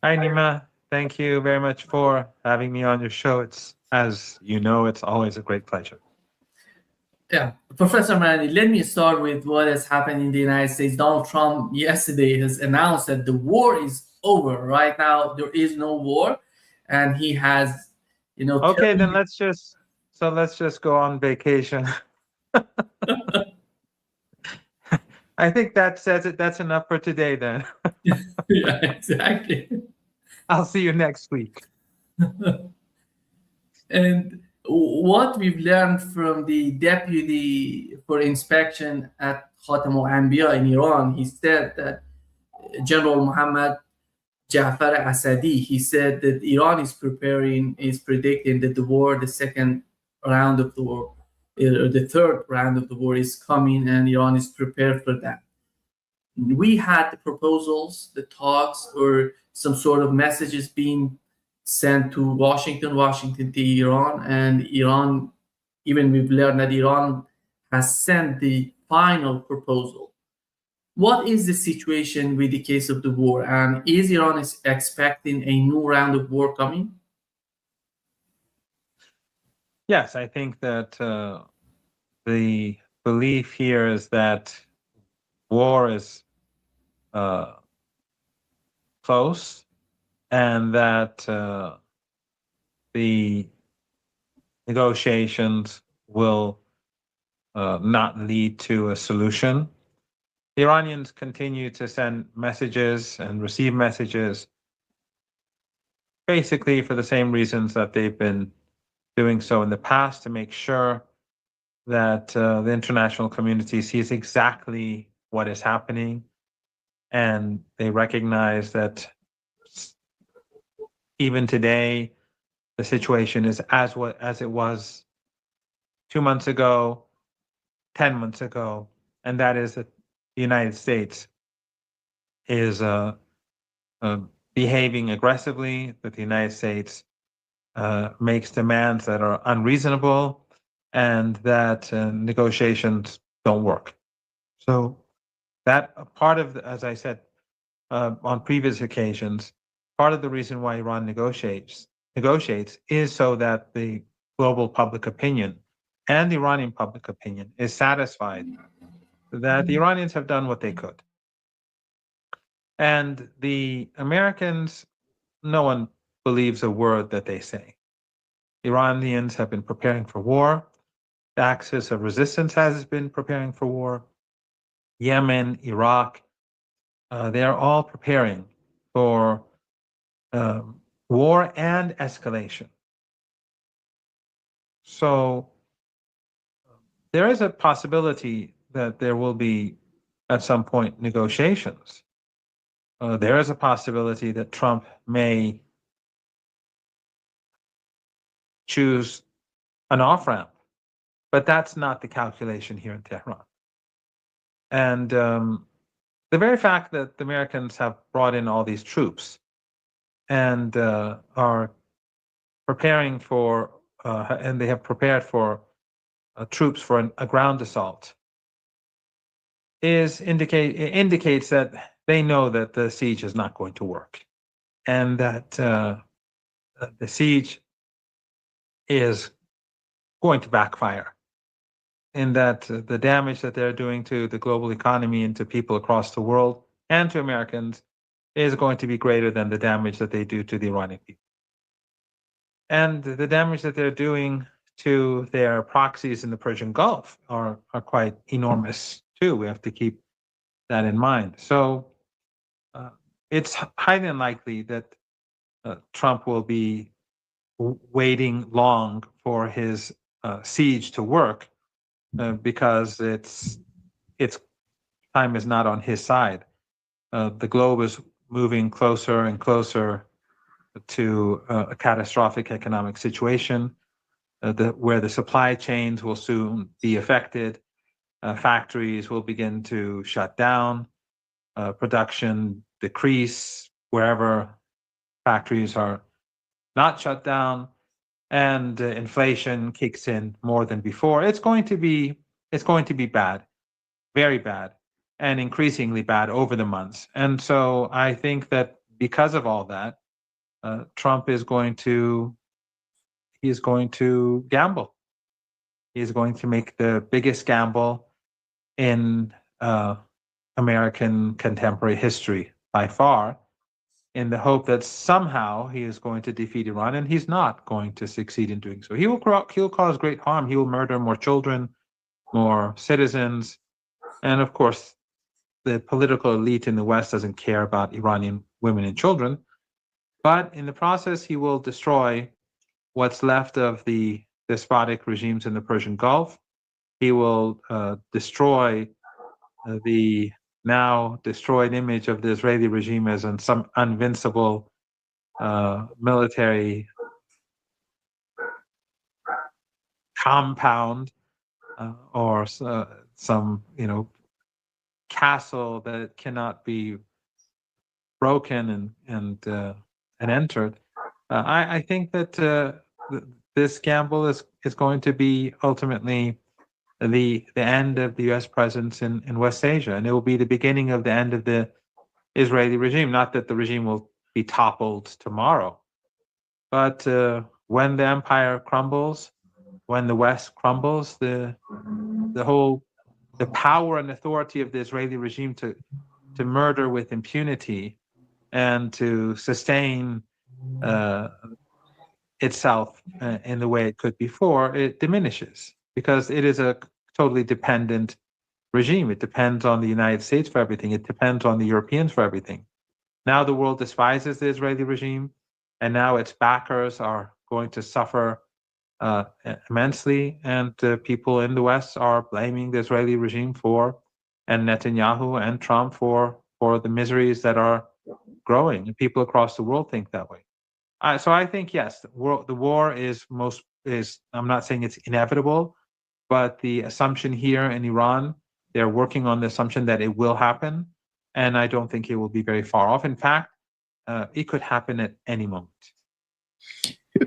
Hi, Nima. Thank you very much for having me on your show. As you know, it's always a great pleasure. Yeah, Professor Marandi, let me start with what has happened in the United States. Donald Trump yesterday has announced that the war is over. Right now, there is no war, and he has, Okay, telling then let's just go on vacation. I think that says it. That's enough for today. Then you, yeah, exactly. I'll see you next week. And what we've learned from the deputy for inspection at Khatam al-Anbiya in Iran, he said that General Muhammad Jafar Asadi, he said that Iran is predicting that the war, the second round of the war, or the third round of the war is coming, and Iran is prepared for that. We had the proposals, the talks, or some sort of messages being sent to Washington to Iran, and Iran, even we've learned that Iran has sent the final proposal. What is the situation with the case of the war, and is Iran is expecting a new round of war coming? Yes, I think that the belief here is that war is uh, close, and that the negotiations will not lead to a solution. The Iranians continue to send messages and receive messages, basically for the same reasons that they've been doing so in the past, to make sure that the international community sees exactly what is happening, and they recognize that even today the situation is as it was 2 months ago, 10 months ago, and that is that the United States is uh, behaving aggressively, that the United States makes demands that are unreasonable, and that negotiations don't work. So that part of, as I said on previous occasions, part of the reason why Iran negotiates is so that the global public opinion and the Iranian public opinion is satisfied that the Iranians have done what they could. And the Americans, no one believes a word that they say. Iranians have been preparing for war. The Axis of Resistance has been preparing for war. Yemen, Iraq, they are all preparing for war and escalation. So there is a possibility that there will be, at some point, negotiations. There is a possibility that Trump may choose an off ramp, but that's not the calculation here in Tehran. And the very fact that the Americans have brought in all these troops and are preparing for, and they have prepared for troops for a ground assault, indicates that they know that the siege is not going to work, and that the siege is going to backfire, in that the damage that they're doing to the global economy and to people across the world and to Americans is going to be greater than the damage that they do to the Iranian people. And the damage that they're doing to their proxies in the Persian Gulf are quite enormous too. We have to keep that in mind. So uh, it's highly unlikely that Trump will be waiting long for his siege to work, because its time is not on his side. The globe is moving closer and closer to a catastrophic economic situation, where the supply chains will soon be affected. Factories will begin to shut down, production decrease wherever factories are not shut down, and inflation kicks in more than before. It's going to be bad, very bad, and increasingly bad over the months. And so I think that because of all that, Trump is going to gamble. He's going to make the biggest gamble in American contemporary history by far, in the hope that somehow he is going to defeat Iran, and he's not going to succeed in doing so. He'll cause great harm. He will murder more children, more citizens, and of course, the political elite in the West doesn't care about Iranian women and children. But in the process, he will destroy what's left of the despotic regimes in the Persian Gulf. He will destroy the now destroyed image of the Israeli regime as some invincible military compound or some, castle that cannot be broken and entered. I think that this gamble is going to be ultimately the end of the U.S. presence in West Asia, and it will be the beginning of the end of the Israeli regime. Not that the regime will be toppled tomorrow, but when the empire crumbles, when the West crumbles, the power and authority of the Israeli regime to murder with impunity and to sustain itself in the way it could before, it diminishes, because it is a totally dependent regime. It depends on the United States for everything. It depends on the Europeans for everything. Now the world despises the Israeli regime, and now its backers are going to suffer immensely, and people in the West are blaming the Israeli regime and Netanyahu and Trump for the miseries that are growing, and people across the world think that way. So I think, yes, the war is I'm not saying it's inevitable, but the assumption here in Iran, they're working on the assumption that it will happen, and I don't think it will be very far off. In fact, it could happen at any moment.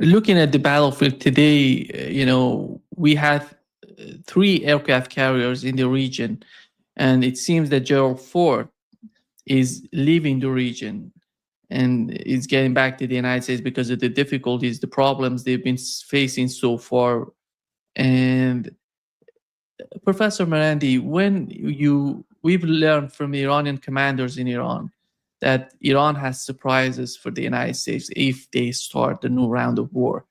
Looking at the battlefield today, we have 3 aircraft carriers in the region, and it seems that Gerald Ford is leaving the region and is getting back to the United States because of the difficulties, the problems they've been facing so far. And Professor Marandi, we've learned from Iranian commanders in Iran that Iran has surprises for the United States if they start a new round of war.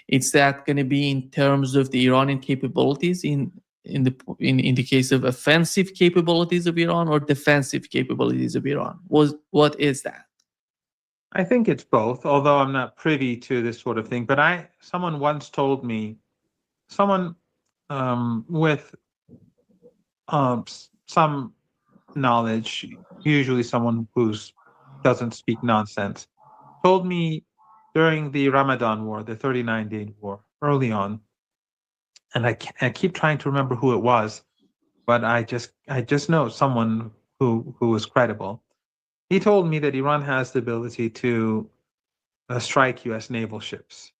Is that going to be in terms of the Iranian capabilities in the case of offensive capabilities of Iran, or defensive capabilities of Iran? What is that? I think it's both, although I'm not privy to this sort of thing. But someone once told me, someone with some knowledge, usually someone who doesn't speak nonsense, told me during the Ramadan War, the 39-day war, early on, and I keep trying to remember who it was, but I just know someone who was credible. He told me that Iran has the ability to strike U.S. naval ships,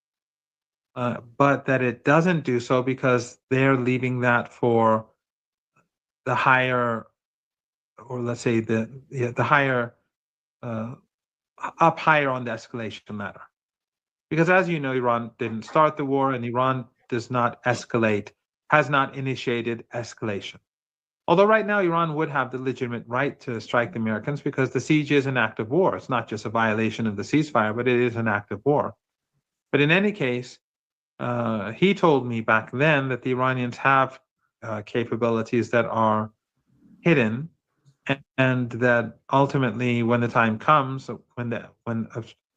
but that it doesn't do so because they're leaving that for the higher, or let's say the higher, up higher on the escalation ladder. Because as you know, Iran didn't start the war, and Iran does not escalate, has not initiated escalation. Although right now Iran would have the legitimate right to strike the Americans, because the siege is an act of war. It's not just a violation of the ceasefire, but it is an act of war. But in any case, he told me back then that the Iranians have capabilities that are hidden, and that ultimately, when the time comes, when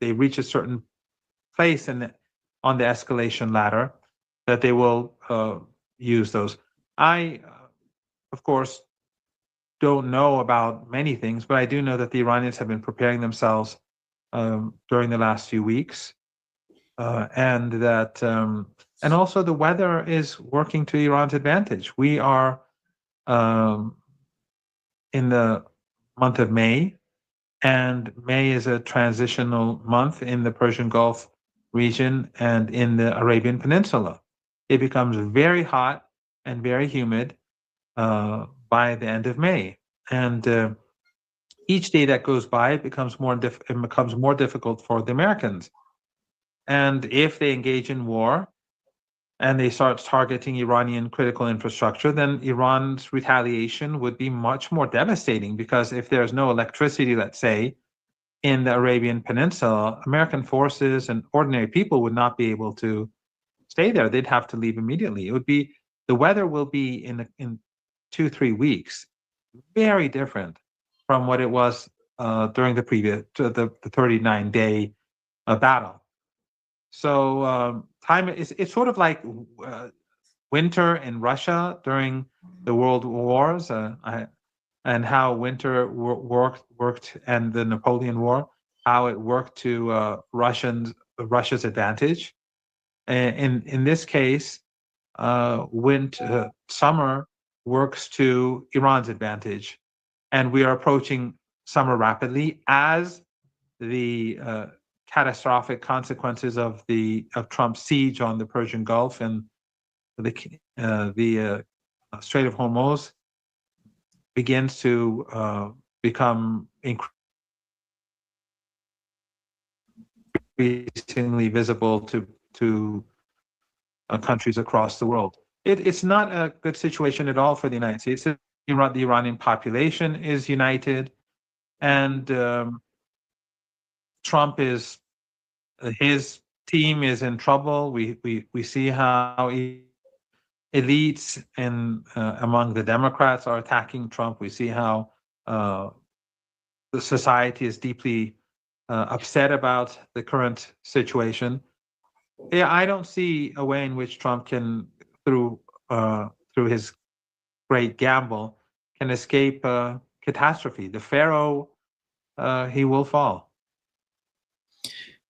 they reach a certain place on the escalation ladder, that they will use those. I, of course, don't know about many things, but I do know that the Iranians have been preparing themselves during the last few weeks, and that, and also the weather is working to Iran's advantage. We are in the month of May, and May is a transitional month in the Persian Gulf region and in the Arabian Peninsula. It becomes very hot and very humid by the end of May. And each day that goes by, it becomes more difficult for the Americans. And if they engage in war and they start targeting Iranian critical infrastructure, then Iran's retaliation would be much more devastating, because if there's no electricity, let's say, in the Arabian Peninsula, American forces and ordinary people would not be able to stay there. They'd have to leave immediately. The weather will be in 2-3 weeks very different from what it was during the 39-day battle. So time is, it's sort of like winter in Russia during the world wars, and how winter worked, and the Napoleon War, how it worked to Russia's advantage. In this case, summer works to Iran's advantage, and we are approaching summer rapidly as the catastrophic consequences of Trump's siege on the Persian Gulf and the Strait of Hormuz begins to become increasingly visible to countries across the world. It's not a good situation at all for the United States. The Iranian population is united, and Trump his team is in trouble. We see how elites among the Democrats are attacking Trump. We see how the society is deeply upset about the current situation. Yeah, I don't see a way in which Trump can, through his great gamble, can escape catastrophe. The pharaoh, he will fall.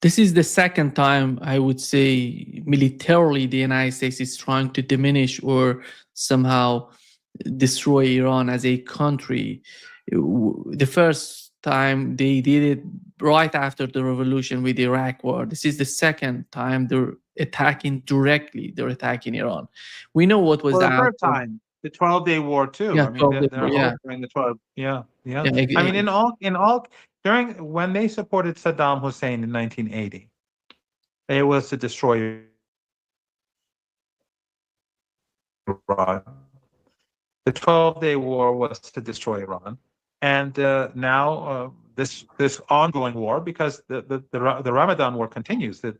This is the second time, I would say, militarily the United States is trying to diminish or somehow destroy Iran as a country. The first time they did it right after the revolution with the Iraq war. This is the second time they're attacking directly. They're attacking Iran. We know what was the third time, the 12-day war too. Yeah, I mean, yeah. during the 12. Yeah. Yeah, I mean, in all, during when they supported Saddam Hussein in 1980, it was to destroy Iran. The 12-day war was to destroy Iran, and now this ongoing war, because the Ramadan war continues. That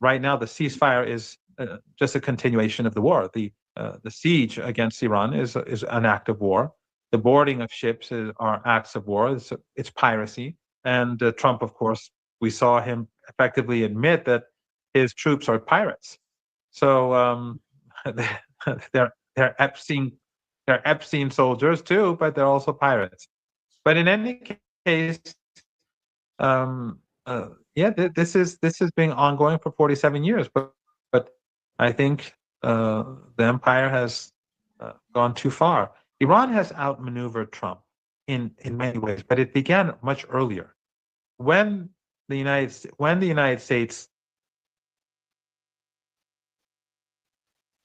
right now the ceasefire is just a continuation of the war. The siege against Iran is an act of war. The boarding of ships are acts of war. It's piracy. And Trump, of course, we saw him effectively admit that his troops are pirates. So they're Epstein soldiers too, but they're also pirates. But in any case, this has been ongoing for 47 years. But I think the empire has gone too far. Iran has outmaneuvered Trump in many ways, but it began much earlier. When the United States,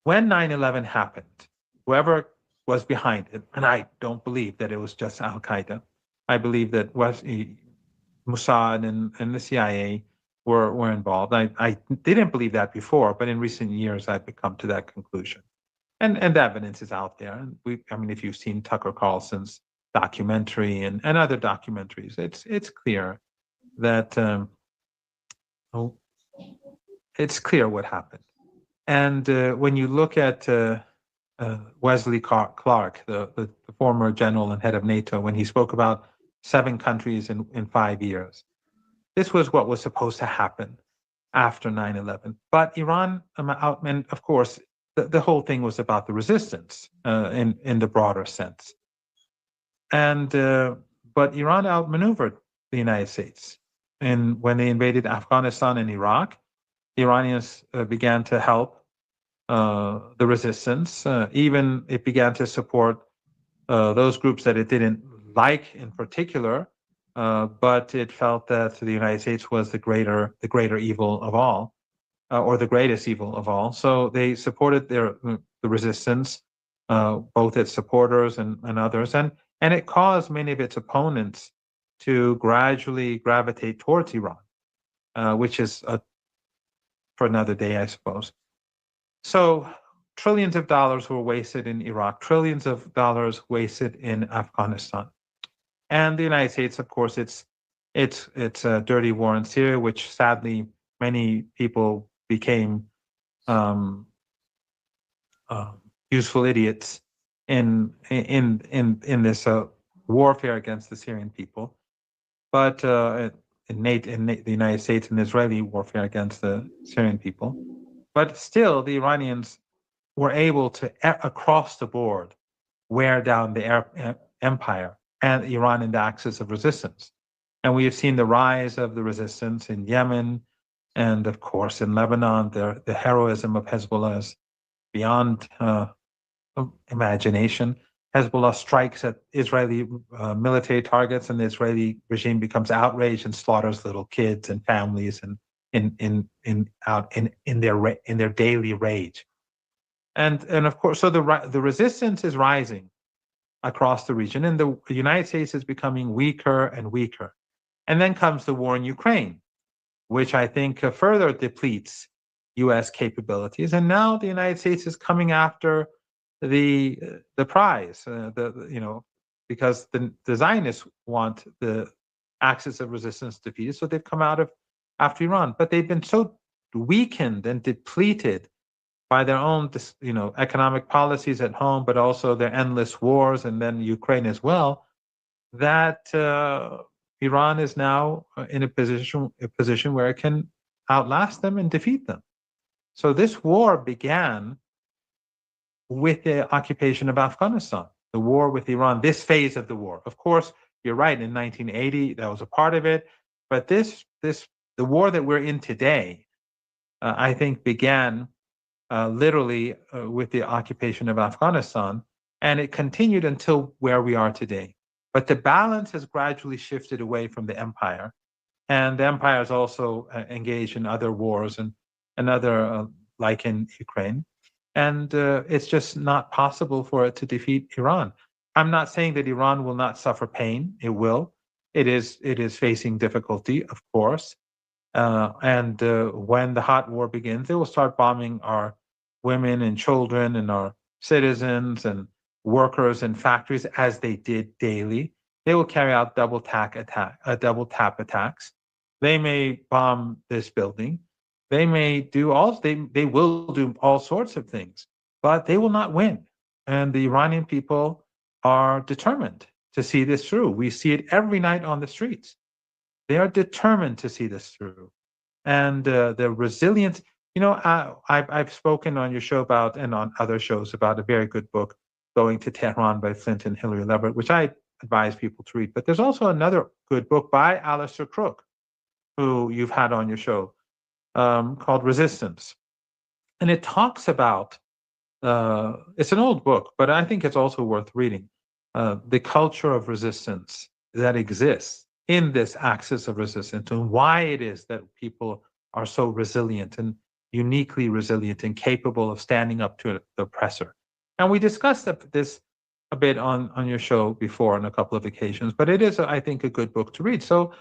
when 9/11 happened, whoever was behind it, and I don't believe that it was just Al Qaeda. I believe that Mossad and the CIA were involved. I didn't believe that before, but in recent years I've come to that conclusion. And the evidence is out there. And if you've seen Tucker Carlson's documentary and other documentaries, it's clear that it's clear what happened. And when you look at Wesley Clark, the former general and head of NATO, when he spoke about 7 countries in 5 years, this was what was supposed to happen after 9/11. But Iran, and of course, the whole thing was about the resistance in the broader sense. And but Iran outmaneuvered the United States. And when they invaded Afghanistan and Iraq, the Iranians began to help the resistance. Even it began to support those groups that it didn't like in particular, but it felt that the United States was the greater evil of all, or the greatest evil of all. So they supported the resistance, both its supporters and others, and it caused many of its opponents to gradually gravitate towards Iran, which is for another day, I suppose. So trillions of dollars were wasted in Iraq, trillions of dollars wasted in Afghanistan. And the United States, of course, it's a dirty war in Syria, which sadly many people became useful idiots in this warfare against the Syrian people. But in the United States and Israeli warfare against the Syrian people. But still, the Iranians were able to, across the board, wear down the empire and Iran in the axis of resistance. And we have seen the rise of the resistance in Yemen and, of course, in Lebanon. The heroism of Hezbollah is beyond imagination. Hezbollah strikes at Israeli military targets, and the Israeli regime becomes outraged and slaughters little kids and families and in their daily rage. And of course, so the resistance is rising across the region, and the United States is becoming weaker and weaker. And then comes the war in Ukraine, which I think further depletes U.S. capabilities. And now the United States is coming after the prize, because the Zionists want the axis of resistance defeated, so they've come after Iran. But they've been so weakened and depleted by their own, economic policies at home, but also their endless wars, and then Ukraine as well, that Iran is now in a position where it can outlast them and defeat them. So this war began with the occupation of Afghanistan, the war with Iran, this phase of the war. Of course, you're right, in 1980, that was a part of it. But the war that we're in today, I think began literally with the occupation of Afghanistan, and it continued until where we are today. But the balance has gradually shifted away from the empire, and the empire is also engaged in other wars and other, like in Ukraine. And it's just not possible for it to defeat Iran. I'm not saying that Iran will not suffer pain. It will. It is facing difficulty, of course. And when the hot war begins, they will start bombing our women and children and our citizens and workers in factories, as they did daily. They will carry out double tap attacks. They may bomb this building. They may do they will do all sorts of things, but they will not win. And the Iranian people are determined to see this through. We see it every night on the streets. They are determined to see this through. And the resilience, I've spoken on your show about, and on other shows, about a very good book, Going to Tehran by Flint and Hilary Leverett, which I advise people to read. But there's also another good book by Alistair Crook, who you've had on your show, called Resistance. And it talks about, it's an old book, but I think it's also worth reading, the culture of resistance that exists in this axis of resistance, and why it is that people are so resilient and uniquely resilient and capable of standing up to the oppressor. And we discussed this a bit on your show before on a couple of occasions, but it is, I think, a good book to read. So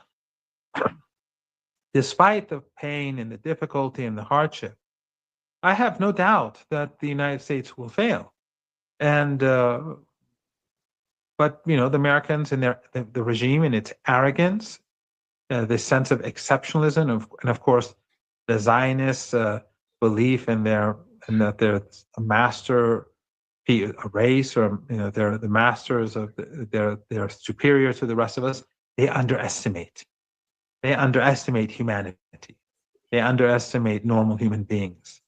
despite the pain and the difficulty and the hardship, I have no doubt that the United States will fail. And but the Americans and the regime and its arrogance, the sense of exceptionalism, and of course the Zionist belief in that they're a master race, or they're the masters of they're superior to the rest of us. They underestimate humanity. They underestimate normal human beings,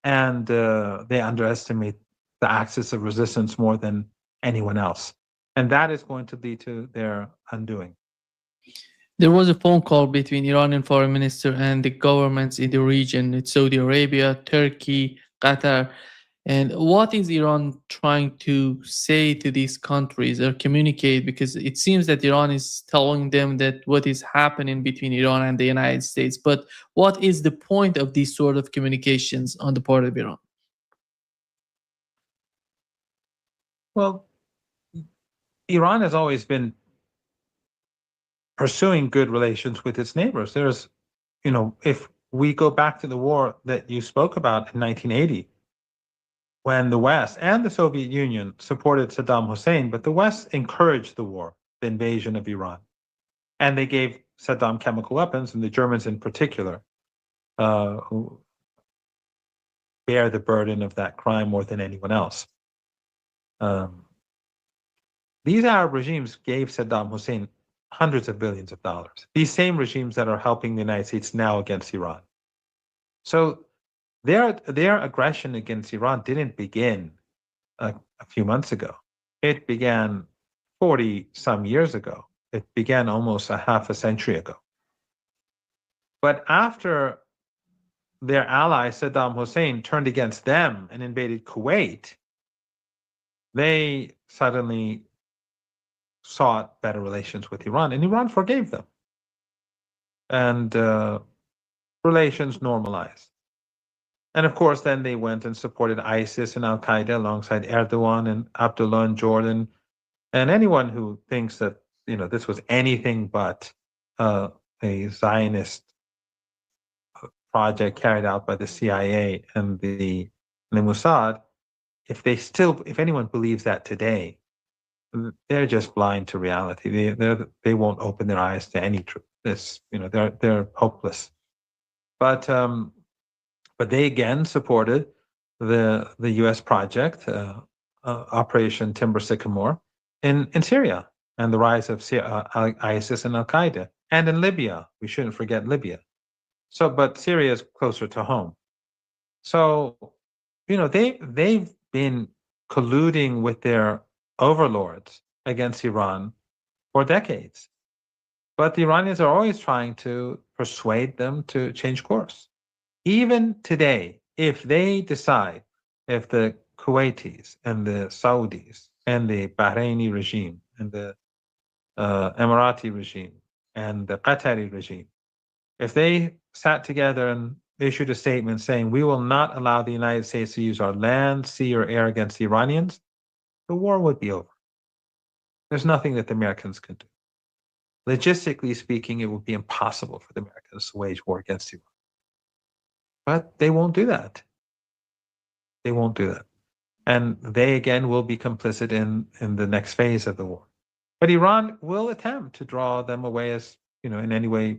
and they underestimate the axis of resistance more than anyone else. And that is going to lead to their undoing. There was a phone call between Iranian foreign minister and the governments in the region. It's Saudi Arabia, Turkey, Qatar. And what is Iran trying to say to these countries or communicate? Because it seems that Iran is telling them that what is happening between Iran and the United States. But what is the point of these sort of communications on the part of Iran? Well, Iran has always been pursuing good relations with its neighbors. There's, if we go back to the war that you spoke about in 1980, when the West and the Soviet Union supported Saddam Hussein, but the West encouraged the war, the invasion of Iran. And they gave Saddam chemical weapons, and the Germans in particular, who bear the burden of that crime more than anyone else. These Arab regimes gave Saddam Hussein hundreds of billions of dollars. These same regimes that are helping the United States now against Iran. So their aggression against Iran didn't begin a few months ago. It began 40 some years ago. It began almost a half a century ago. But after their ally Saddam Hussein turned against them and invaded Kuwait, they suddenly sought better relations with Iran, and Iran forgave them. And relations normalized. And of course, then they went and supported ISIS and Al Qaeda alongside Erdogan and Abdullah in Jordan. And anyone who thinks that this was anything but a Zionist project carried out by the CIA and the Mossad, if anyone believes that today, they're just blind to reality. They won't open their eyes to any truth. They're hopeless. But they again supported the U.S. project, Operation Timber Sycamore, in Syria, and the rise of ISIS and Al Qaeda, and in Libya. We shouldn't forget Libya. But Syria is closer to home. So, they've been colluding with their overlords against Iran for decades. But the Iranians are always trying to persuade them to change course. Even today, if they decide, if the Kuwaitis and the Saudis and the Bahraini regime and the Emirati regime and the Qatari regime, if they sat together and issued a statement saying, we will not allow the United States to use our land, sea, or air against the Iranians, the war would be over. There's nothing that the Americans can do. Logistically speaking, it would be impossible for the Americans to wage war against Iran. But they won't do that. They won't do that. And they, again, will be complicit in the next phase of the war. But Iran will attempt to draw them away as, in any way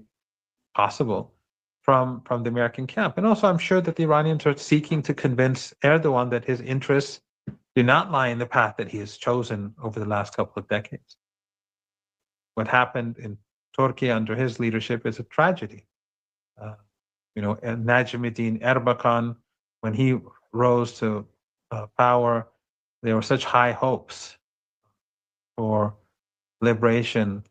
possible from the American camp. And also, I'm sure that the Iranians are seeking to convince Erdogan that his interests do not lie in the path that he has chosen over the last couple of decades. What happened in Turkey under his leadership is a tragedy. Najmuddin Erbakan, when he rose to power, there were such high hopes for liberation,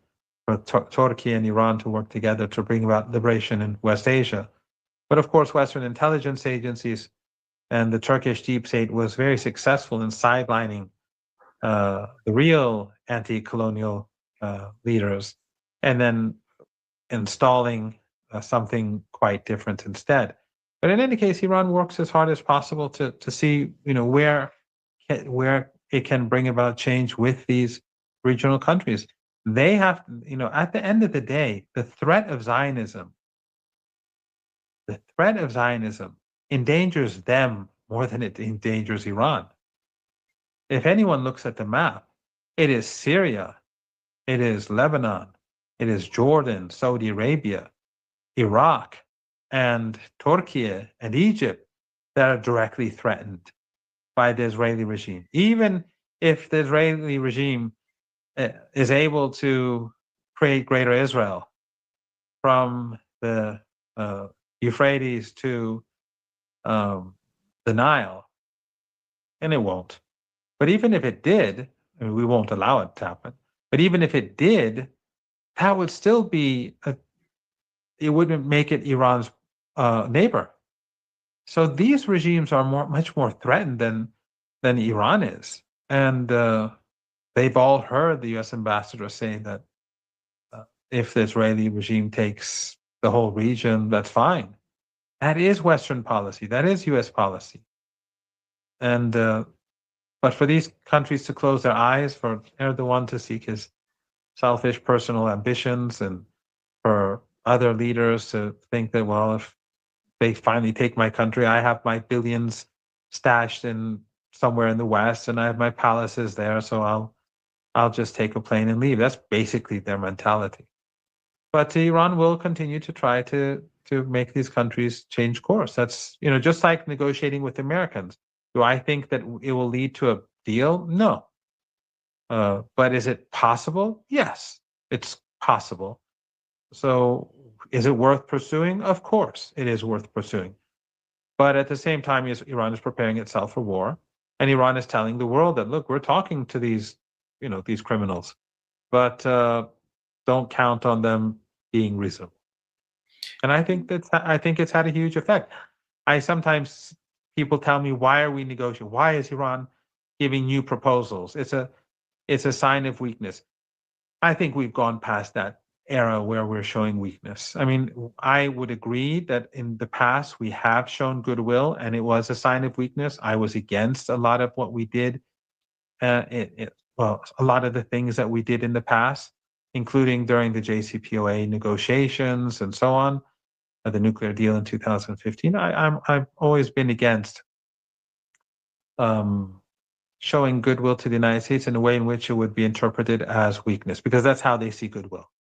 for Turkey and Iran to work together to bring about liberation in West Asia. But of course, Western intelligence agencies and the Turkish deep state was very successful in sidelining the real anti-colonial leaders and then installing something quite different instead. But in any case, Iran works as hard as possible to see where it can bring about change with these regional countries. They have, at the end of the day, the threat of Zionism endangers them more than it endangers Iran. If anyone looks at the map, it is Syria, it is Lebanon, it is Jordan, Saudi Arabia, Iraq, and Turkey and Egypt that are directly threatened by the Israeli regime. Even if the Israeli regime is able to create Greater Israel from the Euphrates to the Nile, and it won't. But even if it did, and we won't allow it to happen, but even if it did, that would still be, it wouldn't make it Iran's neighbor. So these regimes are much more threatened than Iran is. And they've all heard the U.S. ambassador saying that if the Israeli regime takes the whole region, that's fine. That is Western policy. That is U.S. policy. And but for these countries to close their eyes, for Erdogan to seek his selfish personal ambitions, and for other leaders to think that, well, if they finally take my country, I have my billions stashed in somewhere in the West, and I have my palaces there, so I'll just take a plane and leave. That's basically their mentality. But Iran will continue to try to make these countries change course. That's, just like negotiating with Americans. Do I think that it will lead to a deal? No. But is it possible? Yes, it's possible. So is it worth pursuing? Of course, it is worth pursuing. But at the same time, Iran is preparing itself for war, and Iran is telling the world that, look, we're talking to these criminals, but don't count on them being reasonable. And I think it's had a huge effect. Sometimes people tell me, why are we negotiating? Why is Iran giving new proposals? It's a sign of weakness. I think we've gone past that era where we're showing weakness. I mean, I would agree that in the past we have shown goodwill, and it was a sign of weakness. I was against a lot of what we did. Well, a lot of the things that we did in the past, including during the JCPOA negotiations and so on, the nuclear deal in 2015. I've always been against showing goodwill to the United States in a way in which it would be interpreted as weakness, because that's how they see goodwill.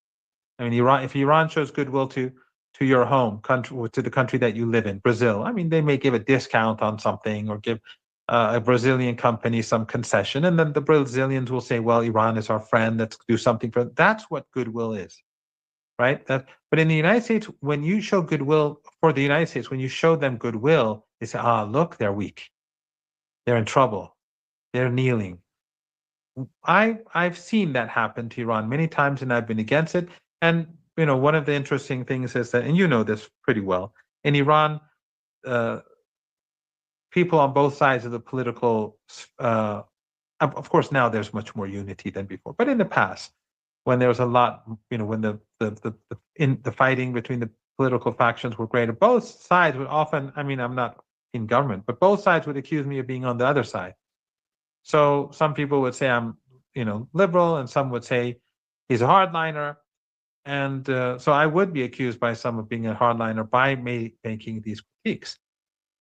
I mean, if Iran shows goodwill to your home country, or to the country that you live in, Brazil, I mean, they may give a discount on something, or give a Brazilian company some concession, and then the Brazilians will say, well, Iran is our friend, let's do something for them. That's what goodwill is, right? But in the United States, when you show goodwill for the United States, when you show them goodwill, they say, look, they're weak, they're in trouble, they're kneeling. I've seen that happen to Iran many times, and I've been against it. And one of the interesting things is that, and you know this pretty well, in Iran, people on both sides of the political, of course, now there's much more unity than before. But in the past, when there was a lot, when the fighting between the political factions were greater, both sides would often, I mean, I'm not in government, but both sides would accuse me of being on the other side. So some people would say I'm, liberal, and some would say he's a hardliner. And so I would be accused by some of being a hardliner by making these critiques.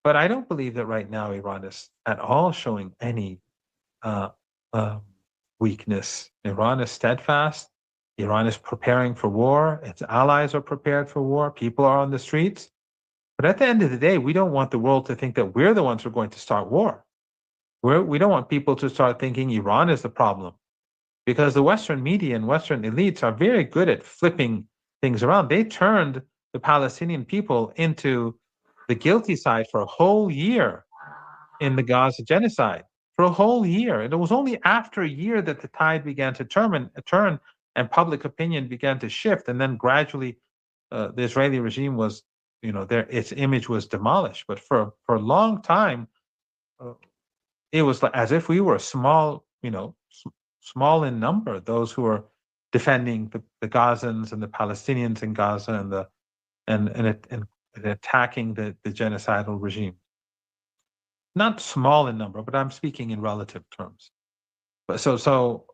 But I don't believe that right now Iran is at all showing any weakness. Iran is steadfast. Iran is preparing for war. Its allies are prepared for war. People are on the streets. But at the end of the day, we don't want the world to think that we're the ones who are going to start war. We don't want people to start thinking Iran is the problem, because the Western media and Western elites are very good at flipping things around. They turned the Palestinian people into the guilty side for a whole year in the Gaza genocide, for a whole year. And it was only after a year that the tide began to turn and public opinion began to shift. And then gradually the Israeli regime was, its image was demolished. But for a long time, it was as if we were a small in number, those who are defending the Gazans and the Palestinians in Gaza and attacking the genocidal regime. Not small in number, but I'm speaking in relative terms. But so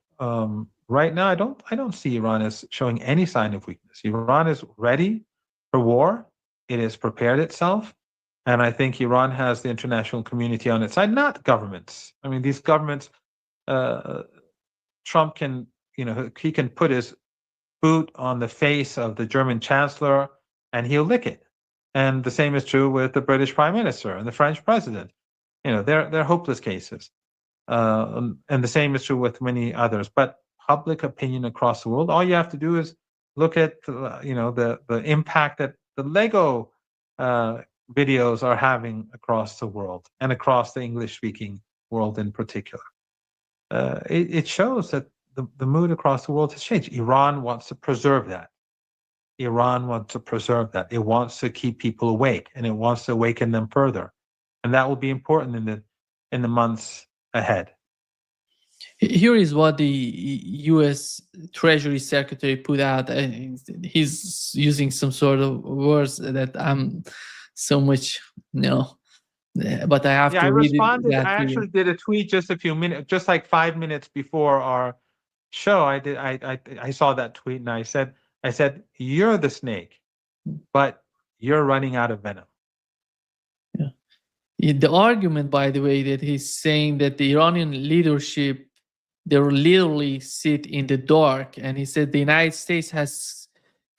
right now, I don't see Iran as showing any sign of weakness. Iran is ready for war. It has prepared itself. And I think Iran has the international community on its side, not governments. I mean, these governments, Trump can, he can put his boot on the face of the German chancellor and he'll lick it. And the same is true with the British prime minister and the French president. They're hopeless cases. And the same is true with many others. But public opinion across the world, all you have to do is look at, the impact that the Lego videos are having across the world and across the English-speaking world in particular. It shows that the mood across the world has changed. Iran wants to preserve that. Iran wants to preserve that. It wants to keep people awake, and it wants to awaken them further. And that will be important in the months ahead. Here is what the U.S. Treasury Secretary put out. He's using some sort of words that I'm so much, but I have to read it. I actually did a tweet just like 5 minutes before our show, I saw that tweet and I said, you're the snake, but you're running out of venom. The argument, by the way, that he's saying that the Iranian leadership, they literally sit in the dark, and he said the United States has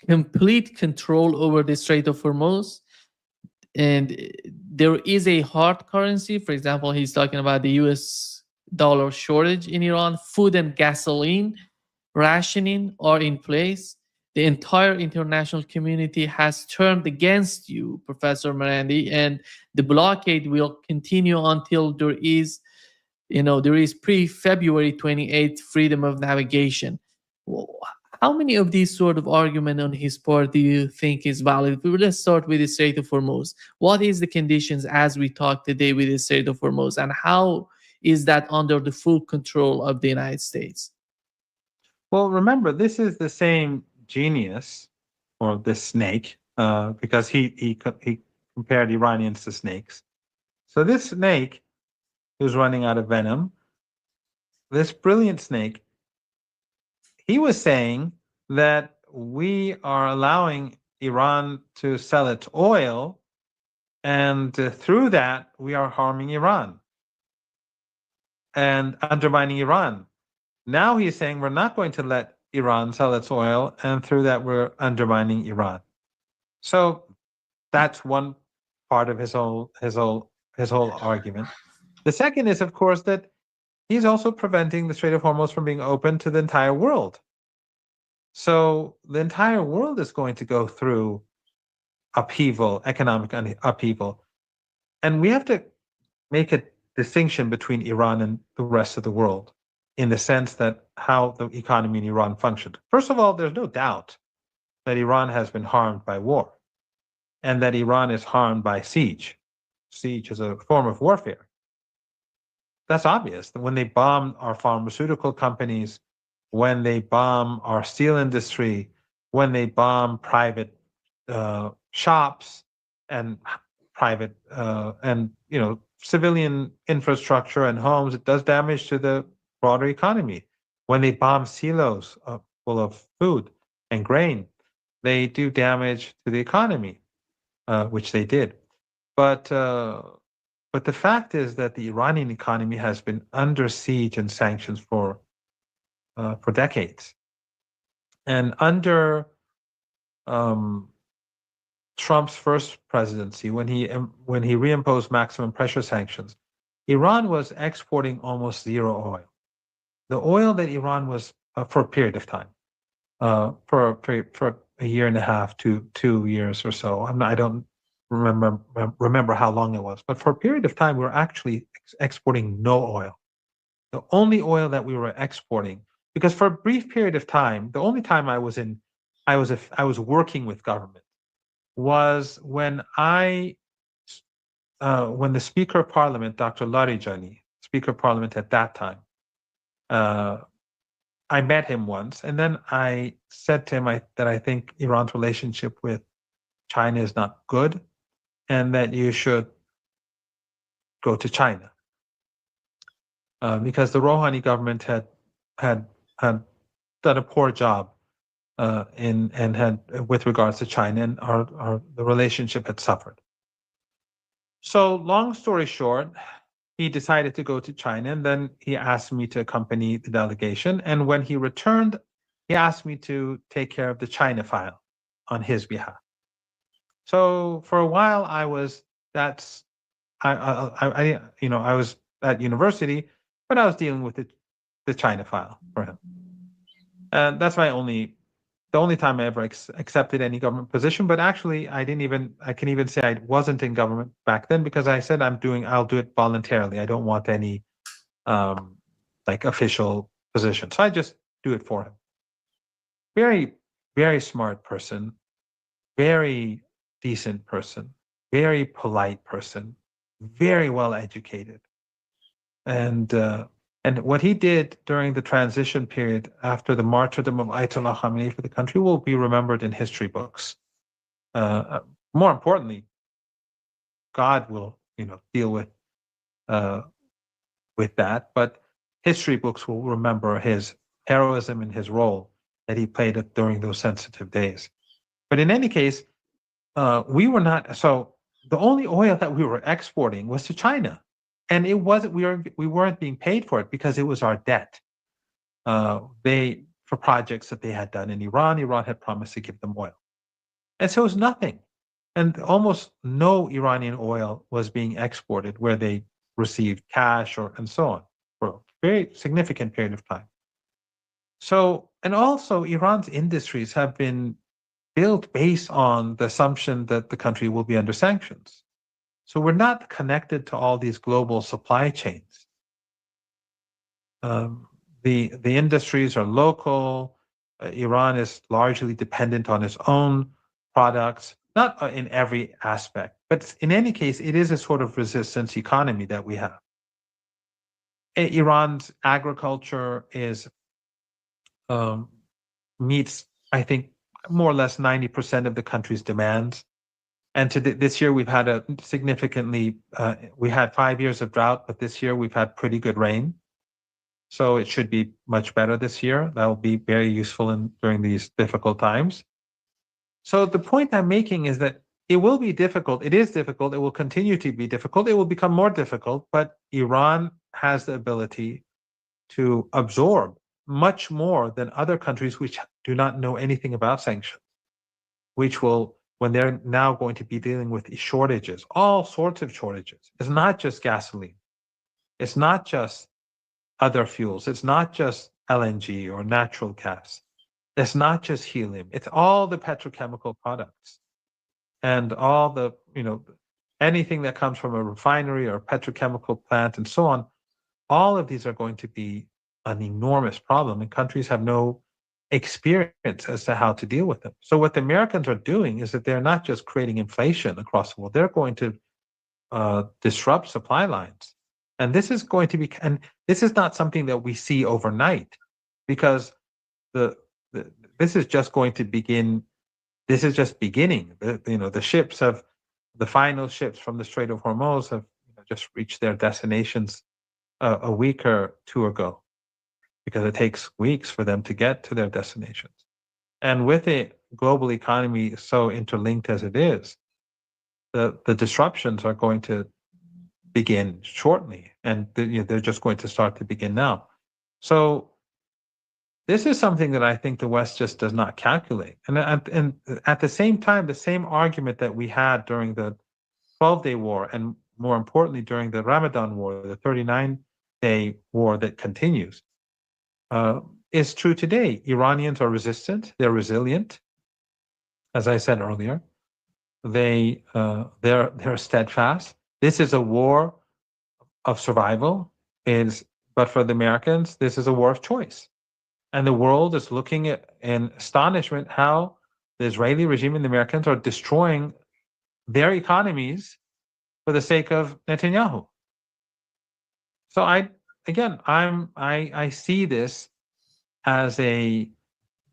complete control over the Strait of Hormuz, and there is a hard currency. For example, he's talking about the US dollar shortage in Iran. Food and gasoline rationing are in place. The entire international community has turned against you, Professor Marandi, and the blockade will continue until there is pre-February 28th freedom of navigation. How many of these sort of argument on his part do you think is valid? Let's start with the Strait of Hormuz. What is the conditions as we talk today with the Strait of Hormuz, and how is that under the full control of the United States? Well, remember, this is the same genius, or the snake, because he compared Iranians to snakes. So this snake who's running out of venom, this brilliant snake, he was saying that we are allowing Iran to sell its oil, and through that we are harming Iran and undermining Iran. Now he's saying we're not going to let Iran sell its oil, and through that we're undermining Iran. So that's one part of his whole argument. The second is, of course, that he's also preventing the Strait of Hormuz from being open to the entire world. So the entire world is going to go through upheaval, economic upheaval. And we have to make a distinction between Iran and the rest of the world, in the sense that how the economy in Iran functioned. First of all, there's no doubt that Iran has been harmed by war, and that Iran is harmed by siege. Siege is a form of warfare. That's obvious. When they bomb our pharmaceutical companies, when they bomb our steel industry, when they bomb private shops and private and civilian infrastructure and homes, it does damage to the broader economy. When they bomb silos full of food and grain, they do damage to the economy, which they did. But the fact is that the Iranian economy has been under siege and sanctions for decades. And under Trump's first presidency, when he reimposed maximum pressure sanctions, Iran was exporting almost zero oil. The oil that Iran was for a period of time, for a year and a half to 2 years or so. I don't remember how long it was, but for a period of time, we were actually exporting no oil. The only oil that we were exporting, because for a brief period of time, the only time I was working with government was when when the Speaker of Parliament, Dr. Larijani, Speaker of Parliament at that time, I met him once, and then I said to him that I think Iran's relationship with China is not good, and that you should go to China, because the Rouhani government had done a poor job with regards to China, and the relationship had suffered. So, long story short, he decided to go to China, and then he asked me to accompany the delegation. And when he returned, he asked me to take care of the China file on his behalf. So for a while, I was at university, but I was dealing with the China file for him. And that's the only time I ever accepted any government position. But actually, I can even say I wasn't in government back then, because I said I'll do it voluntarily. I don't want any official position. So I just do it for him. Very, very smart person, very decent person, very polite person, very well educated. And what he did during the transition period after the martyrdom of Ayatollah Khamenei for the country will be remembered in history books. More importantly, God will, deal with that, but history books will remember his heroism in his role that he played during those sensitive days. But in any case, we were not, so the only oil that we were exporting was to China. And it wasn't, we weren't being paid for it because it was our debt. For projects that they had done in Iran had promised to give them oil. And so it was nothing. And almost no Iranian oil was being exported where they received cash and so on for a very significant period of time. So, and also Iran's industries have been built based on the assumption that the country will be under sanctions. So we're not connected to all these global supply chains. The industries are local. Iran is largely dependent on its own products, not in every aspect, but in any case, it is a sort of resistance economy that we have. Iran's agriculture meets, I think, more or less 90% of the country's demands. And this year we've had we had 5 years of drought, but this year we've had pretty good rain. So it should be much better this year. That will be very useful during these difficult times. So the point I'm making is that it will be difficult. It is difficult. It will continue to be difficult. It will become more difficult, but Iran has the ability to absorb much more than other countries which do not know anything about sanctions, which will, when they're now going to be dealing with shortages, all sorts of shortages. It's not just gasoline. It's not just other fuels. It's not just LNG or natural gas. It's not just helium. It's all the petrochemical products and all the, anything that comes from a refinery or a petrochemical plant and so on. All of these are going to be an enormous problem, and countries have no experience as to how to deal with them. So what the Americans are doing is that they're not just creating inflation across the world, they're going to disrupt supply lines. And this is going to be, and this is not something that we see overnight, because this is just going to begin. This is just beginning. The final ships from the Strait of Hormuz have just reached their destinations a week or two ago, because it takes weeks for them to get to their destinations. And with a global economy so interlinked as it is, the disruptions are going to begin shortly, and they're just going to start to begin now. So this is something that I think the West just does not calculate. And at the same time, the same argument that we had during the 12-day war, and more importantly, during the Ramadan war, the 39-day war that continues, is true today. Iranians are resistant. They're resilient. As I said earlier, they're steadfast. This is a war of survival, but for the Americans, this is a war of choice. And the world is looking at in astonishment how the Israeli regime and the Americans are destroying their economies for the sake of Netanyahu. So I see this as a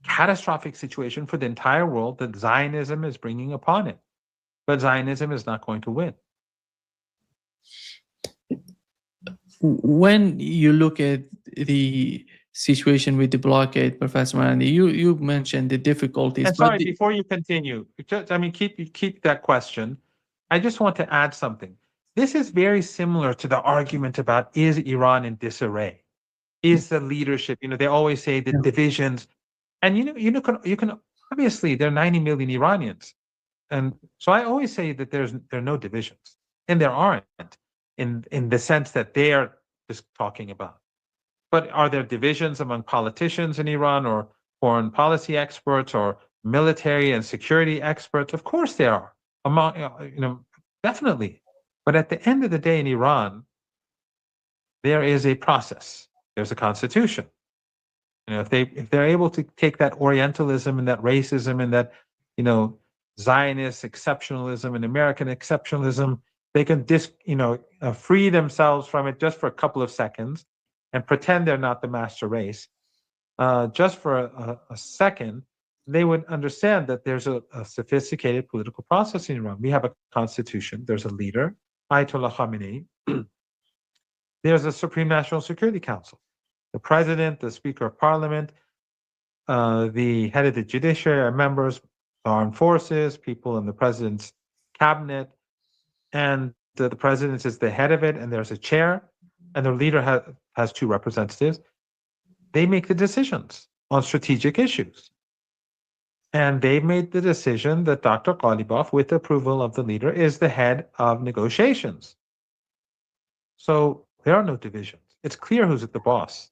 catastrophic situation for the entire world that Zionism is bringing upon it. But Zionism is not going to win. When you look at the situation with the blockade, Professor Marandi, you mentioned the difficulties. And sorry, before you continue, keep that question. I just want to add something. This is very similar to the argument about, is Iran in disarray? Is the leadership, they always say the divisions, and you can obviously there are 90 million Iranians. And so I always say that there are no divisions, and there aren't in the sense that they are just talking about. But are there divisions among politicians in Iran, or foreign policy experts, or military and security experts? Of course there are, definitely. But at the end of the day in Iran, there is a process. There's a constitution. If they're able to take that Orientalism and that racism and that, Zionist exceptionalism and American exceptionalism, they can free themselves from it just for a couple of seconds and pretend they're not the master race. Just for a second, they would understand that there's a sophisticated political process in Iran. We have a constitution. There's a leader, Ayatollah Khamenei. There's a Supreme National Security Council. The president, the speaker of parliament, the head of the judiciary, members, armed forces, people in the president's cabinet, and the president is the head of it, and there's a chair, and the leader has two representatives. They make the decisions on strategic issues. And they made the decision that Dr. Ghalibaf, with the approval of the leader, is the head of negotiations. So there are no divisions. It's clear who's at the boss.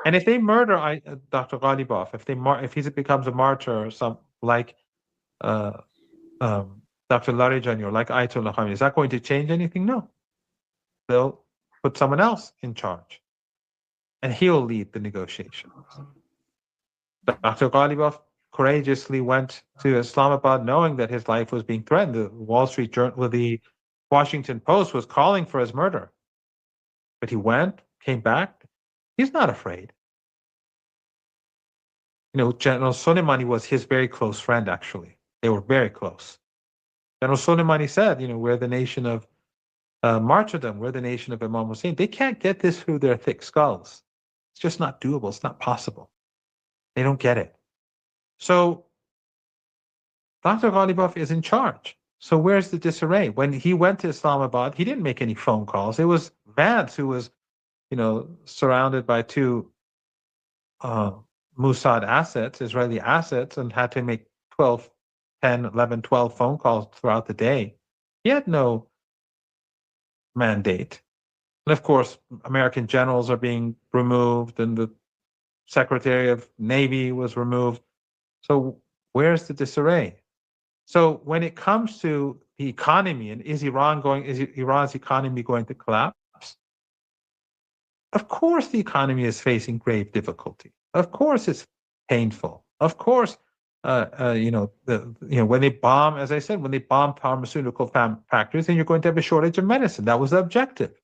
And if they murder Dr. Ghalibaf, if he becomes a martyr or some like Dr. Larijani or like Ayatollah Khamenei, is that going to change anything? No. They'll put someone else in charge, and he'll lead the negotiations. Dr. Ghalibaf courageously went to Islamabad knowing that his life was being threatened. The Wall Street Journal, the Washington Post was calling for his murder. But he went, came back. He's not afraid. General Soleimani was his very close friend, actually. They were very close. General Soleimani said, we're the nation of martyrdom. We're the nation of Imam Hussein. They can't get this through their thick skulls. It's just not doable. It's not possible. They don't get it. So Dr. Ghalibaf is in charge. So where's the disarray? When he went to Islamabad, he didn't make any phone calls. It was Vance who was, surrounded by two Mossad assets, Israeli assets, and had to make 12 phone calls throughout the day. He had no mandate. And of course, American generals are being removed, and the Secretary of Navy was removed. So where's the disarray? So when it comes to the economy, and is Iran's economy going to collapse? Of course the economy is facing grave difficulty. Of course it's painful. Of course, when they bomb, as I said, when they bomb pharmaceutical factories, then you're going to have a shortage of medicine. That was the objective.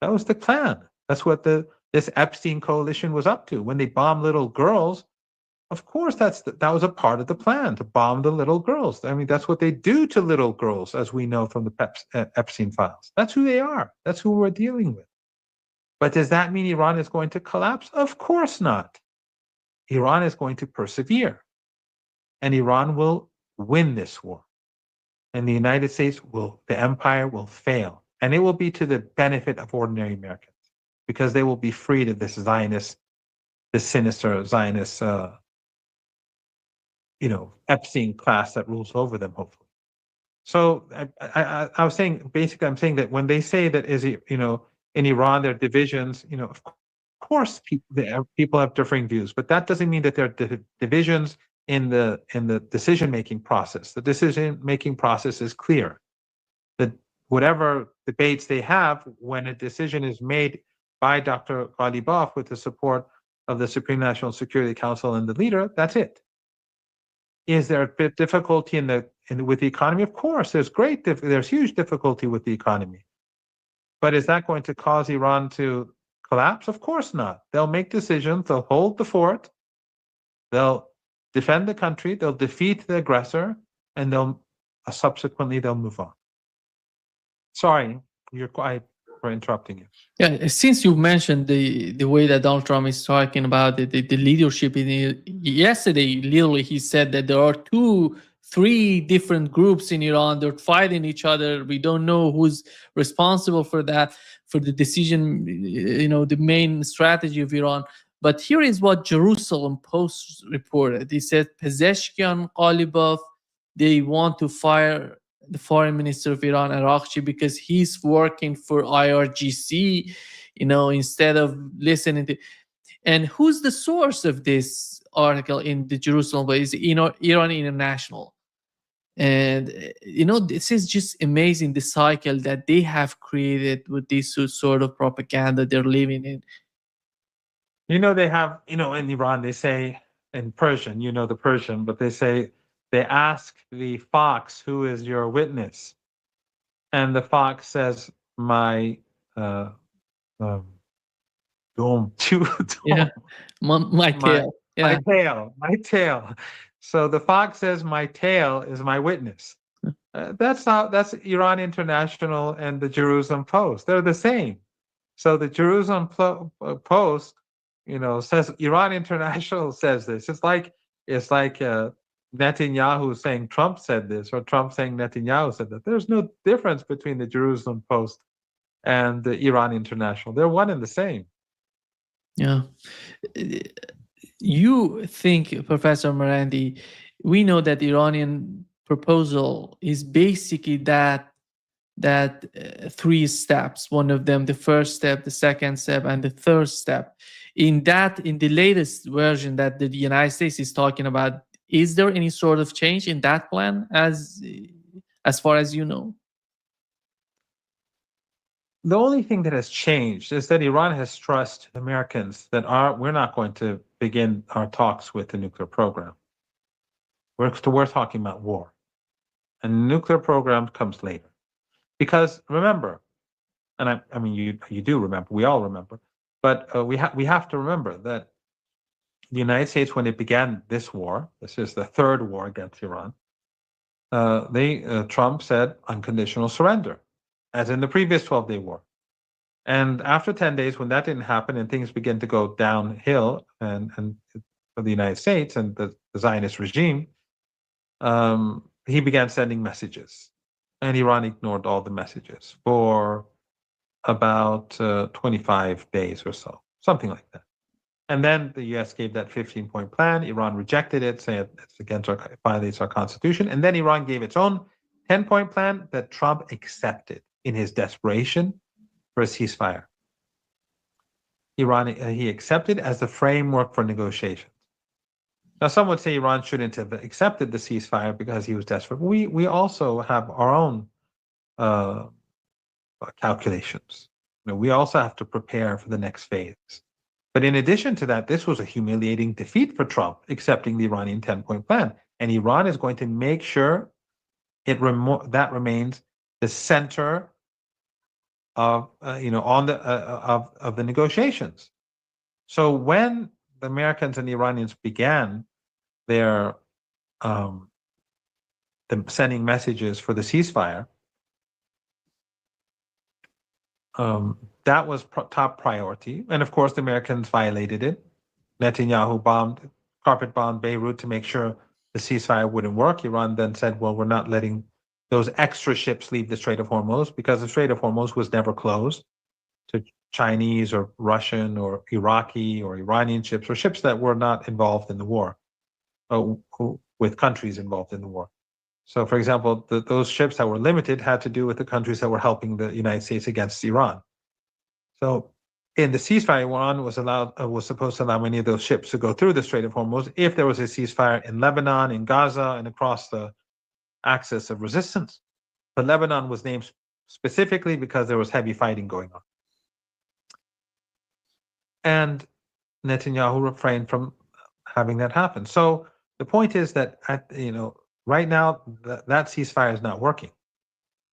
That was the plan. That's what this Epstein coalition was up to. When they bomb little girls, of course that was a part of the plan, to bomb the little girls. I mean, that's what they do to little girls, as we know from the Epstein files. That's who they are. That's who we're dealing with. But does that mean Iran is going to collapse? Of course not. Iran is going to persevere. And Iran will win this war. And the United States the empire will fail. And it will be to the benefit of ordinary Americans, because they will be freed of this sinister Zionist, Epstein class that rules over them, hopefully. So I was saying, basically, I'm saying that when they say that in Iran there are divisions, of course people have differing views, but that doesn't mean that there are divisions in the decision-making process. The decision-making process is clear. That whatever debates they have, when a decision is made by Dr. Ghalibaf with the support of the Supreme National Security Council and the leader, that's it. Is there a bit difficulty with the economy? Of course, there's huge difficulty with the economy. But is that going to cause Iran to collapse? Of course not. They'll make decisions. They'll hold the fort. They'll defend the country. They'll defeat the aggressor, and subsequently they'll move on. Sorry, you're quiet for interrupting you. Yeah, since you mentioned the way that Donald Trump is talking about the leadership yesterday, literally he said that there are 3 different groups in Iran. They're fighting each other. We don't know who's responsible for that, for the decision, the main strategy of Iran. But here is what Jerusalem Post reported. They said Pezeshkian, Ghalibaf, they want to fire the foreign minister of Iran, Araghchi, because he's working for IRGC, instead of listening to. And who's the source of this article in the Jerusalem Post? Is Iran International. And this is just amazing, the cycle that they have created with this sort of propaganda they're living in. They have, in Iran, they say in Persian, the Persian, but they ask the fox, who is your witness? And the fox says, my tail. My tail. So the fox says, my tail is my witness. That's Iran International and the Jerusalem Post. They're the same. So the Jerusalem Post, says Iran International says this. It's like Netanyahu saying Trump said this, or Trump saying Netanyahu said that. There's no difference between the Jerusalem Post and the Iran International. They're one and the same. Yeah. You think, Professor Marandi, we know that the Iranian proposal is basically that three steps. One of them, the first step, the second step, and the third step. In the latest version that the United States is talking about, is there any sort of change in that plan as far as you know? The only thing that has changed is that Iran has stressed Americans that we're not going to begin our talks with the nuclear program. We're talking about war. And the nuclear program comes later. Because remember, and I mean you do remember, we all remember, but we have to remember that the United States, when it began this war, this is the third war against Iran, Trump said unconditional surrender, as in the previous 12-day war. And after 10 days, when that didn't happen and things began to go downhill and for the United States and the Zionist regime, he began sending messages. And Iran ignored all the messages for about 25 days or so, something like that. And then the U.S. gave that 15-point plan. Iran rejected it, saying it violates our constitution. And then Iran gave its own 10-point plan that Trump accepted in his desperation for a ceasefire. He accepted as the framework for negotiations. Now, some would say Iran shouldn't have accepted the ceasefire because he was desperate. We also have our own calculations. We also have to prepare for the next phase. But in addition to that, this was a humiliating defeat for Trump, accepting the Iranian 10-point plan. And Iran is going to make sure that remains the center of of the negotiations. So when the Americans and the Iranians began their sending messages for the ceasefire, that was top priority. And of course, the Americans violated it. Netanyahu carpet bombed Beirut to make sure the ceasefire wouldn't work. Iran then said, well, we're not letting those extra ships leave the Strait of Hormuz, because the Strait of Hormuz was never closed to Chinese or Russian or Iraqi or Iranian ships, or ships that were not involved in the war, with countries involved in the war. So, for example, those ships that were limited had to do with the countries that were helping the United States against Iran. So, in the ceasefire, Iran was supposed to allow many of those ships to go through the Strait of Hormuz if there was a ceasefire in Lebanon, in Gaza, and across the axis of resistance. But Lebanon was named specifically because there was heavy fighting going on. And Netanyahu refrained from having that happen. So the point is that right now that ceasefire is not working,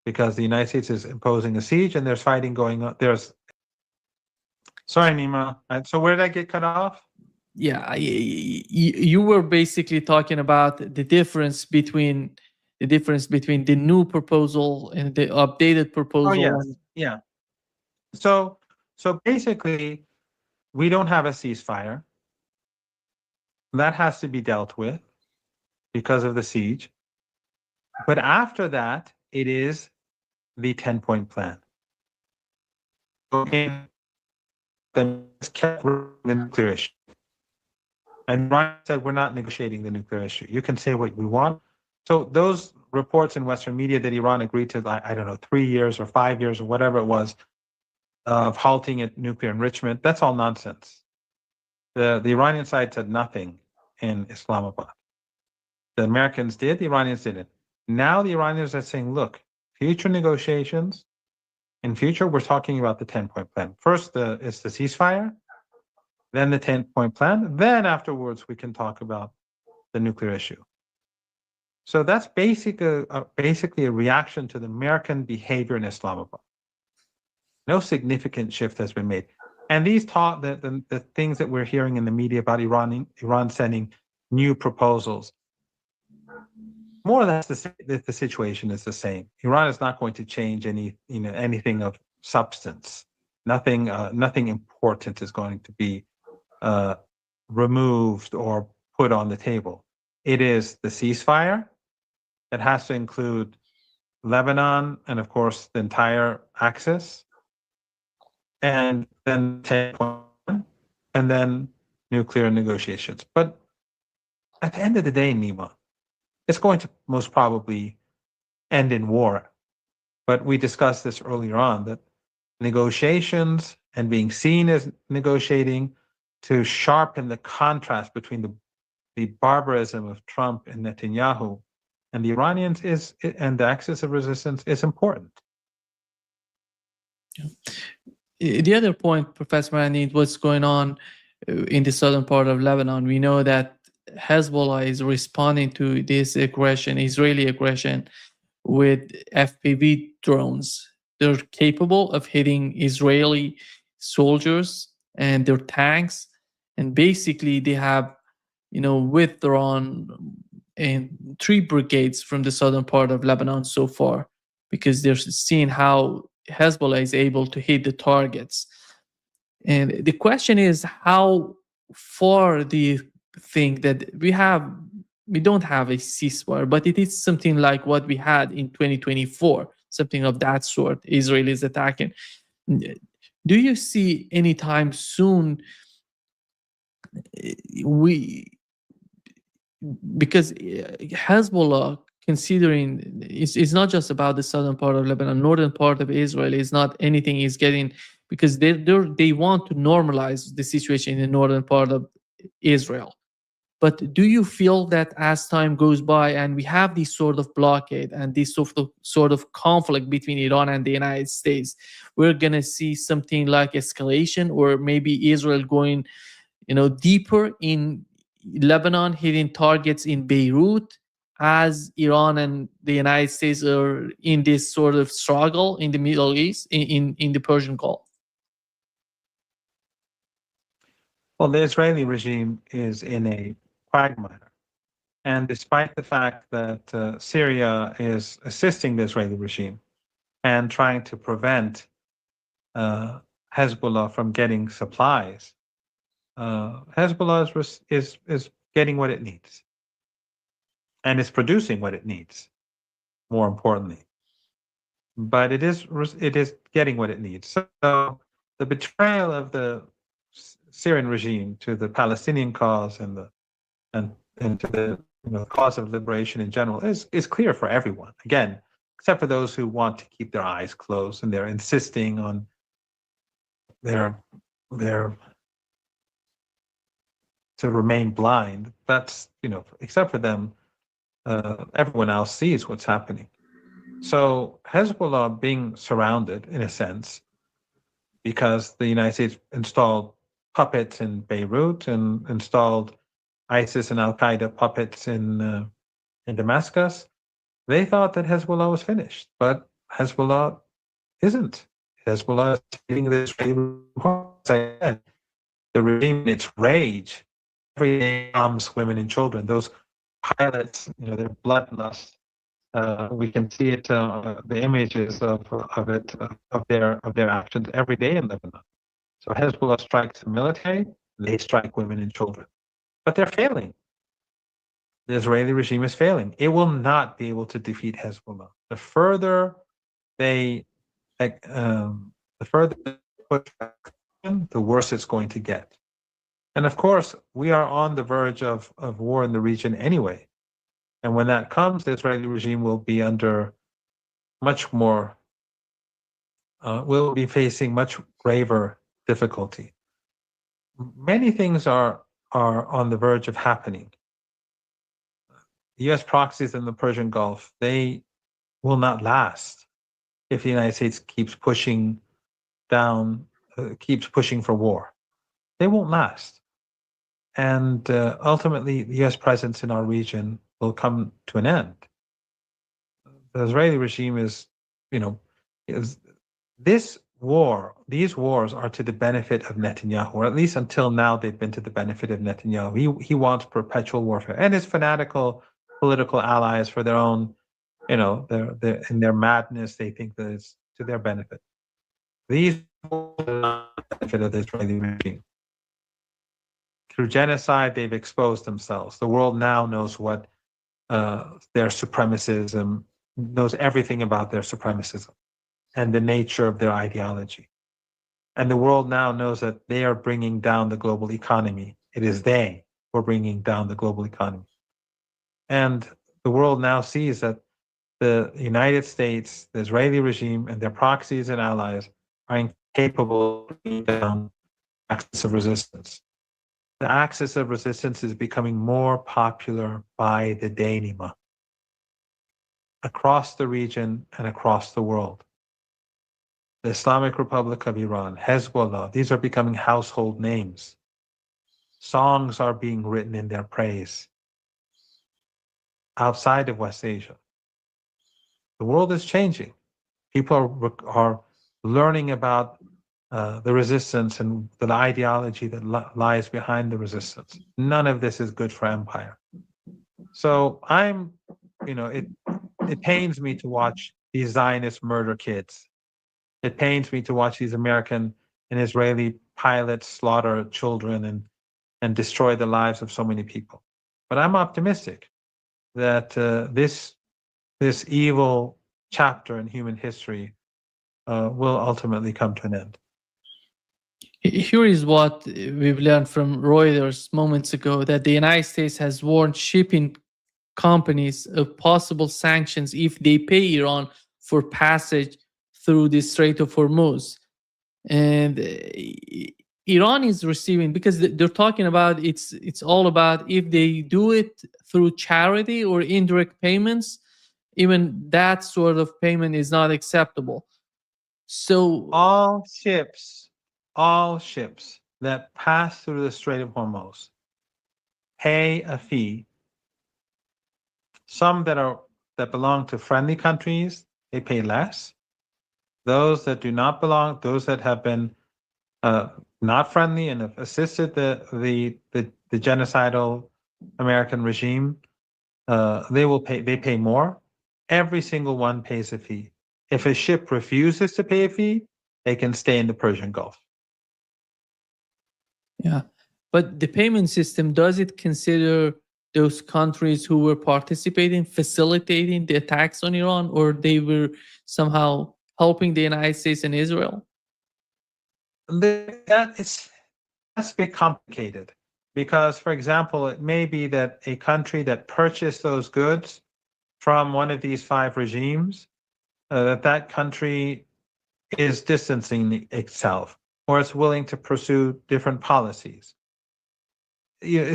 because the United States is imposing a siege and there's fighting going on. Sorry, Nima. So where did I get cut off? Yeah, you were basically talking about the difference between the new proposal and the updated proposal. Oh, yes. Yeah. So basically, we don't have a ceasefire. That has to be dealt with because of the siege. But after that, it is the 10-point plan. Okay. Then kept the nuclear issue. And Ryan said, we're not negotiating the nuclear issue. You can say what we want. So those reports in Western media that Iran agreed to, I don't know, 3 years or 5 years or whatever it was, of halting at nuclear enrichment, that's all nonsense. The Iranian side said nothing in Islamabad. The Americans did, the Iranians didn't. Now the Iranians are saying, look, future negotiations, in future, we're talking about the 10-point plan. First, it's the ceasefire, then the 10-point plan, then afterwards we can talk about the nuclear issue. So that's basically a reaction to the American behavior in Islamabad. No significant shift has been made. And these the things that we're hearing in the media about Iran sending new proposals, more or less the situation is the same. Iran is not going to change anything of substance Nothing important is going to be removed or put on the table. It is the ceasefire that has to include Lebanon and, of course, the entire axis, and then and then nuclear negotiations. But at the end of the day, Nima, it's going to most probably end in war. But we discussed this earlier on, that negotiations and being seen as negotiating to sharpen the contrast between the barbarism of Trump and Netanyahu and the Iranians and the axis of resistance is important. The other point, Professor Marandi, what's going on in the southern part of Lebanon, we know that Hezbollah is responding to this aggression, Israeli aggression, with FPV drones. They're capable of hitting Israeli soldiers and their tanks, and basically they have, withdrawn in 3 brigades from the southern part of Lebanon so far, because they're seeing how Hezbollah is able to hit the targets. And the question is, how far do you think that we don't have a ceasefire, but it is something like what we had in 2024, something of that sort, Israel is attacking. Do you see anytime soon because Hezbollah, considering it's not just about the southern part of Lebanon, northern part of Israel is not anything is getting, because they want to normalize the situation in the northern part of Israel. But do you feel that as time goes by and we have this sort of blockade and this sort of conflict between Iran and the United States, we're going to see something like escalation, or maybe Israel going, deeper in Lebanon, hitting targets in Beirut, as Iran and the United States are in this sort of struggle in the Middle East, in the Persian Gulf? Well, the Israeli regime is in a quagmire. And despite the fact that Syria is assisting the Israeli regime and trying to prevent Hezbollah from getting supplies, Hezbollah is getting what it needs, and is producing what it needs, more importantly. But it is getting what it needs. So the betrayal of the Syrian regime to the Palestinian cause and to the cause of liberation in general is clear for everyone. Again, except for those who want to keep their eyes closed and they're insisting on their to remain blind. That's, except for them, everyone else sees what's happening. So Hezbollah being surrounded, in a sense, because the United States installed puppets in Beirut and installed ISIS and Al-Qaeda puppets in Damascus, they thought that Hezbollah was finished, but Hezbollah isn't. Hezbollah is hitting the Israeli regime. The regime, in its rage, every day bombs women and children. Those pilots, their bloodlust. We can see it, the images of their actions every day in Lebanon. So Hezbollah strikes the military, they strike women and children. But they're failing. The Israeli regime is failing. It will not be able to defeat Hezbollah. The further they push back, the worse it's going to get. And of course, we are on the verge of war in the region anyway. And when that comes, the Israeli regime will be under much more, will be facing much graver difficulty. Many things are on the verge of happening. The U.S. proxies in the Persian Gulf, they will not last if the United States keeps pushing for war. They won't last. And ultimately, the U.S. presence in our region will come to an end. The Israeli regime these wars are to the benefit of Netanyahu, or at least until now they've been to the benefit of Netanyahu. He wants perpetual warfare, and his fanatical political allies, for their own, in their madness, they think that it's to their benefit. These benefit of the Israeli regime. Through genocide, they've exposed themselves. The world now knows what their supremacism, knows everything about their supremacism and the nature of their ideology. And the world now knows that they are bringing down the global economy. It is they who are bringing down the global economy. And the world now sees that the United States, the Israeli regime, and their proxies and allies are incapable of bringing down the axis of resistance. The axis of resistance is becoming more popular by the day, Nima, across the region and across the world. The Islamic Republic of Iran, HEZBOLLAH, these are becoming household names. Songs are being written in their praise outside of West Asia. The world is changing. People are learning about the resistance and the ideology that lies behind the resistance. None of this is good for empire. So it pains me to watch these Zionist murder kids. It pains me to watch these American and Israeli pilots slaughter children and destroy the lives of so many people. But I'm optimistic that this evil chapter in human history will ultimately come to an end. Here is what we've learned from Reuters moments ago, that the United States has warned shipping companies of possible sanctions if they pay Iran for passage through the Strait of Hormuz. And Iran is receiving, because they're talking about it's all about if they do it through charity or indirect payments, even that sort of payment is not acceptable. So all ships that pass through the Strait of Hormuz pay a fee. Some that belong to friendly countries, they pay less. Those that do not belong, those that have been not friendly and have assisted the genocidal American regime, they pay more. Every single one pays a fee. If a ship refuses to pay a fee, they can stay in the Persian Gulf. Yeah, but the payment system, does it consider those countries who were participating, facilitating the attacks on Iran, or they were somehow helping the United States and Israel? That's a bit complicated because, for example, it may be that a country that purchased those goods from one of these 5 regimes, that country is distancing itself or is willing to pursue different policies.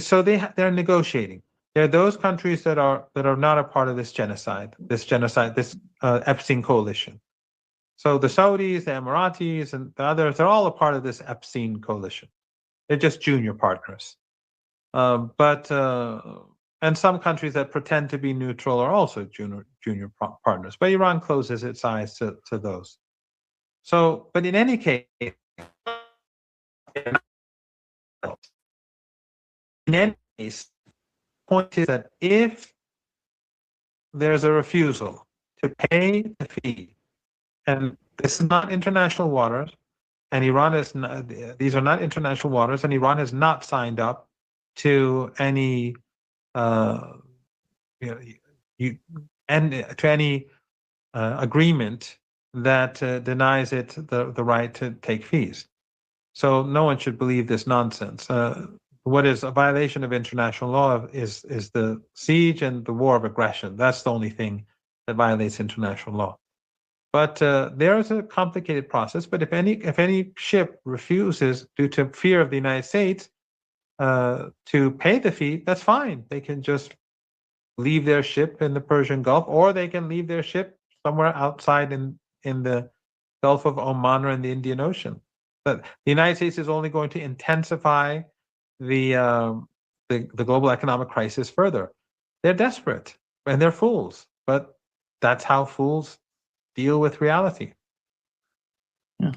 So they're negotiating. There are those countries that are not a part of this Epstein coalition. So the Saudis, the Emiratis, and the others, they're all a part of this Epstein coalition. They're just junior partners. And some countries that pretend to be neutral are also junior partners. But Iran closes its eyes to those. So, but in any case, the point is that if there's a refusal to pay the fee, and this is not international waters, and Iran is not, these are not international waters, and Iran has not signed up to any agreement that denies it the right to take fees. So no one should believe this nonsense. What is a violation of international law is the siege and the war of aggression. That's the only thing that violates international law. But there is a complicated process. But if any ship refuses due to fear of the United States to pay the fee, that's fine. They can just leave their ship in the Persian Gulf, or they can leave their ship somewhere outside in the Gulf of Oman or in the Indian Ocean. But the United States is only going to intensify the global economic crisis further. They're desperate and they're fools, but that's how fools deal with reality. Yeah.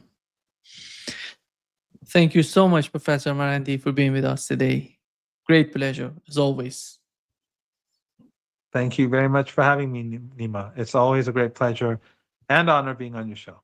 Thank you so much, Professor Marandi, for being with us today. Great pleasure, as always. Thank you very much for having me, Nima. It's always a great pleasure and honor being on your show.